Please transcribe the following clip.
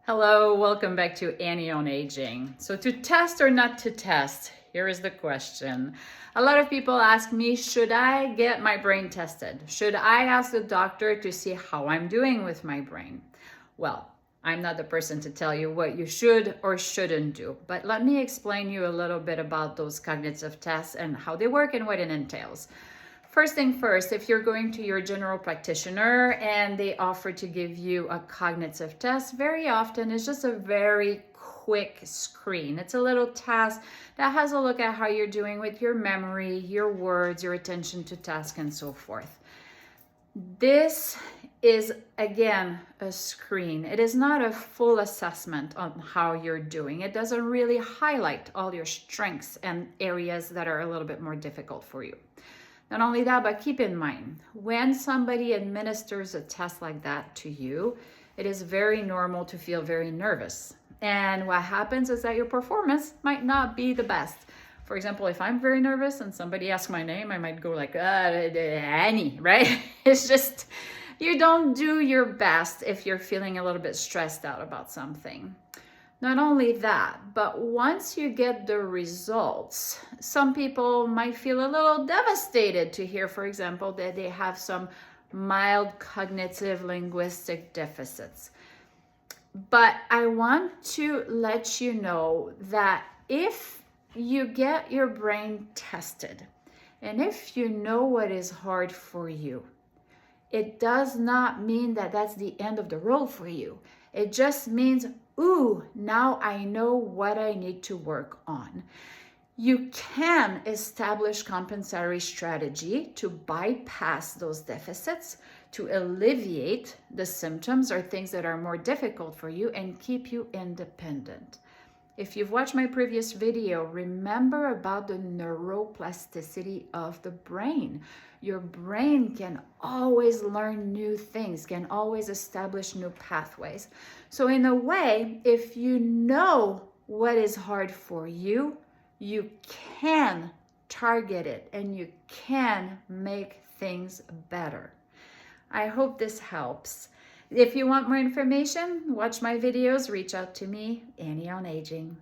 Hello, welcome back to Annie on Aging. So to test or not to test, here is the question. A lot of people ask me, should I get my brain tested? Should I ask the doctor to see how I'm doing with my brain? Well, I'm not the person to tell you what you should or shouldn't do, but let me explain you a little bit about those cognitive tests and how they work and what it entails. First thing first, if you're going to your general practitioner and they offer to give you a cognitive test, very often it's just a very quick screen. It's a little task that has a look at how you're doing with your memory, your words, your attention to task, and so forth. This is, again, a screen. It is not a full assessment on how you're doing. It doesn't really highlight all your strengths and areas that are a little bit more difficult for you. Not only that, but keep in mind, when somebody administers a test like that to you, it is very normal to feel very nervous. And what happens is that your performance might not be the best. For example, if I'm very nervous and somebody asks my name, I might go like, Annie, right? It's just, you don't do your best if you're feeling a little bit stressed out about something. Not only that, but once you get the results, some people might feel a little devastated to hear, for example, that they have some mild cognitive linguistic deficits. But I want to let you know that if you get your brain tested, and if you know what is hard for you, it does not mean that that's the end of the road for you. It just means, ooh, now I know what I need to work on. You can establish compensatory strategy to bypass those deficits, to alleviate the symptoms or things that are more difficult for you and keep you independent. If you've watched my previous video, remember about the neuroplasticity of the brain. Your brain can always learn new things, can always establish new pathways. So in a way, if you know what is hard for you, you can target it and you can make things better. I hope this helps. If you want more information, watch my videos, reach out to me, Annie on Aging.